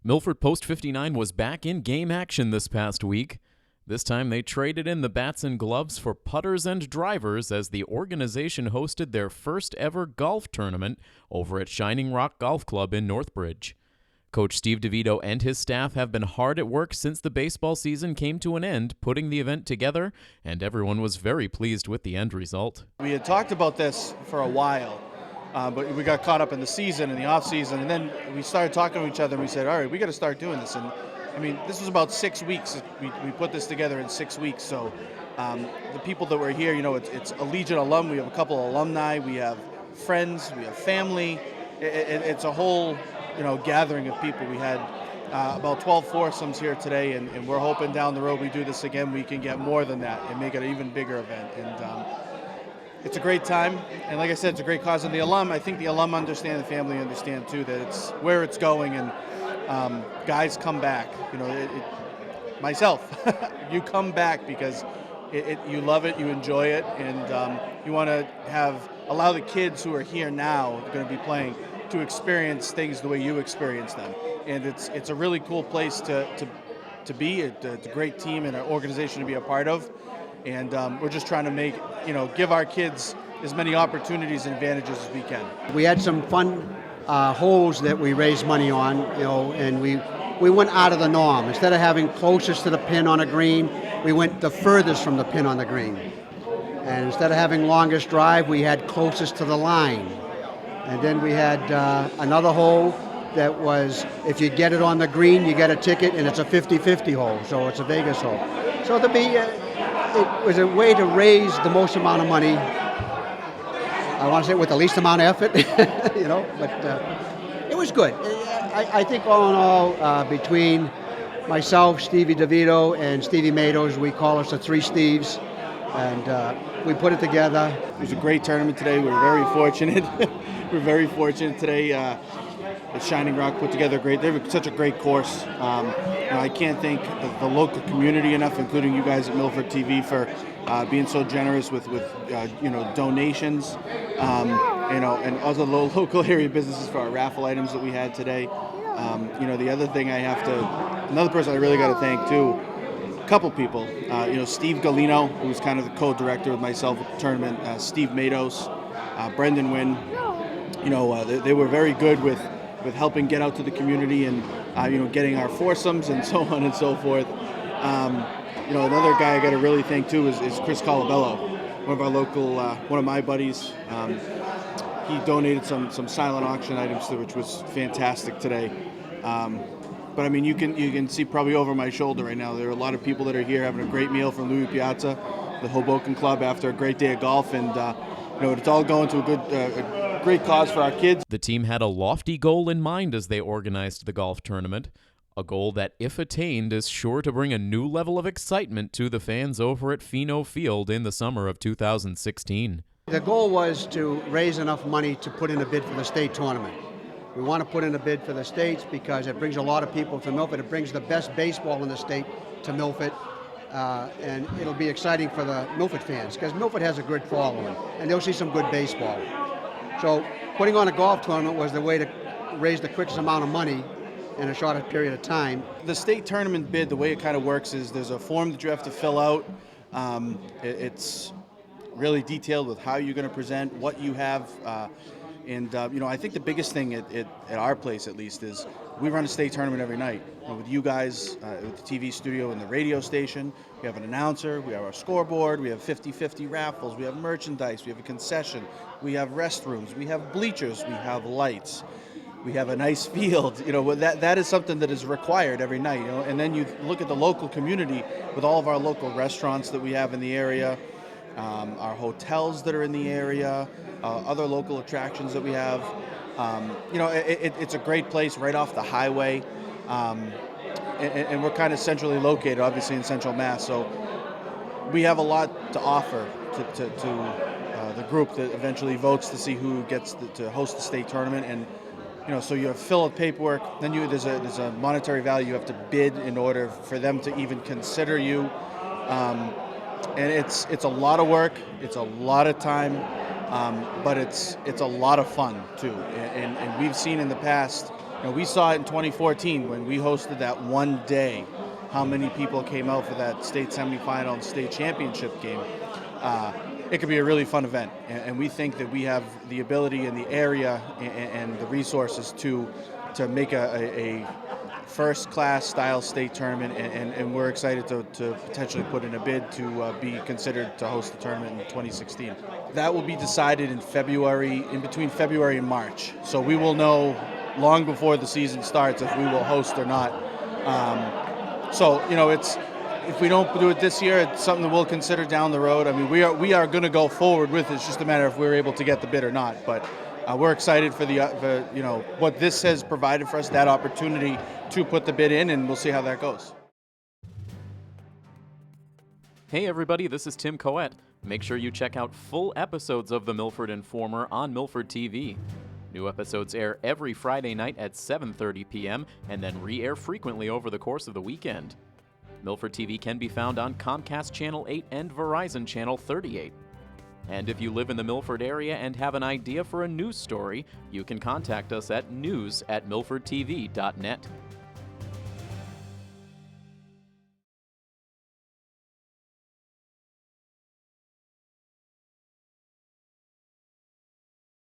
Milford Post 59 was back in game action this past week. This time they traded in the bats and gloves for putters and drivers as the organization hosted their first ever golf tournament over at Shining Rock Golf Club in Northbridge. Coach Steve DeVito and his staff have been hard at work since the baseball season came to an end, putting the event together, and everyone was very pleased with the end result. We had talked about this for a while, but we got caught up in the season and the off season, and then we started talking to each other and we said, all right, we got to start doing this. And I mean, this was about 6 weeks. We put this together in 6 weeks. So the people that were here, you know, it's a Legion alum. We have a couple of alumni. We have friends. We have family. It's a whole, you know, gathering of people. We had about 12 foursomes here today, and we're hoping down the road we do this again, we can get more than that and make it an even bigger event. And it's a great time, and like I said, it's a great cause. And the alum, I think the alum understand, the family understand too, that it's where it's going, and guys come back. You know, myself, you come back because you love it, you enjoy it, and you want to allow the kids who are here now, going to be playing, to experience things the way you experience them. And it's a really cool place to be. It's a great team and an organization to be a part of. And we're just trying to give our kids as many opportunities and advantages as we can. We had some fun holes that we raised money on, you know, and we went out of the norm. Instead of having closest to the pin on a green, we went the furthest from the pin on the green. And instead of having longest drive, we had closest to the line. And then we had another hole that was, if you get it on the green, you get a ticket, and it's a 50-50 hole, so it's a Vegas hole. So it was a way to raise the most amount of money, I want to say with the least amount of effort, you know, but it was good. I think all in all, between myself, Stevie DeVito, and Stevie Matos, we call us the Three Steves, and we put it together. It was a great tournament today. We were very fortunate. We're very fortunate today. Shining Rock put together great. They have such a great course. I can't thank the local community enough, including you guys at Milford TV, for being so generous with donations. And also the local area businesses for our raffle items that we had today. The other thing another person I really got to thank too. A couple people. Steve Galino, who's kind of the co-director with myself at the tournament. Steve Matos, Brendan Wynn. They were very good with helping get out to the community and getting our foursomes and so on and so forth. Another guy I got to really thank too is Chris Colabello, one of our local, one of my buddies. He donated some silent auction items, which was fantastic today. But I mean, you can see probably over my shoulder right now, there are a lot of people that are here having a great meal from Louis Piazza, the Hoboken Club, after a great day of golf, and it's all going to a great cause for our kids. The team had a lofty goal in mind as they organized the golf tournament, a goal that, if attained, is sure to bring a new level of excitement to the fans over at Fino Field in the summer of 2016. The goal was to raise enough money to put in a bid for the state tournament. We want to put in a bid for the states because it brings a lot of people to Milford. It brings the best baseball in the state to Milford. And it'll be exciting for the Milford fans because Milford has a good following and they'll see some good baseball. So putting on a golf tournament was the way to raise the quickest amount of money in a shorter period of time. The state tournament bid, the way it kind of works is there's a form that you have to fill out. It's really detailed with how you're going to present, what you have. I think the biggest thing at our place, at least, is we run a state tournament every night. With you guys, with the TV studio and the radio station, we have an announcer, we have our scoreboard, we have 50-50 raffles, we have merchandise, we have a concession, we have restrooms, we have bleachers, we have lights, we have a nice field. That is something that is required every night. And then you look at the local community with all of our local restaurants that we have in the area, our hotels that are in the area, other local attractions that we have. It's a great place right off the highway, and we're kind of centrally located, obviously in Central Mass. So we have a lot to offer to the group that eventually votes to see who gets to host the state tournament. And so you fill out paperwork. Then there's a monetary value you have to bid in order for them to even consider you. And it's a lot of work. It's a lot of time. But it's a lot of fun too, and we've seen in the past We saw it in 2014 when we hosted that one day, how many people came out for that state semifinal and state championship game. It could be a really fun event, and we think that we have the ability and the area and the resources to make a first-class style state tournament, and we're excited to potentially put in a bid to be considered to host the tournament in 2016. That will be decided in February, in between February and March. So we will know long before the season starts if we will host or not. It's if we don't do it this year, it's something that we'll consider down the road. I mean, we are going to go forward with it. It's just a matter if we're able to get the bid or not. But we're excited for what this has provided for us, that opportunity to put the bid in, and we'll see how that goes. Hey everybody, this is Tim Coette. Make sure you check out full episodes of the Milford Informer on Milford TV. New episodes air every Friday night at 7:30 p.m. and then re-air frequently over the course of the weekend. Milford TV can be found on Comcast Channel 8 and Verizon Channel 38. And if you live in the Milford area and have an idea for a news story, you can contact us at news@milfordtv.net.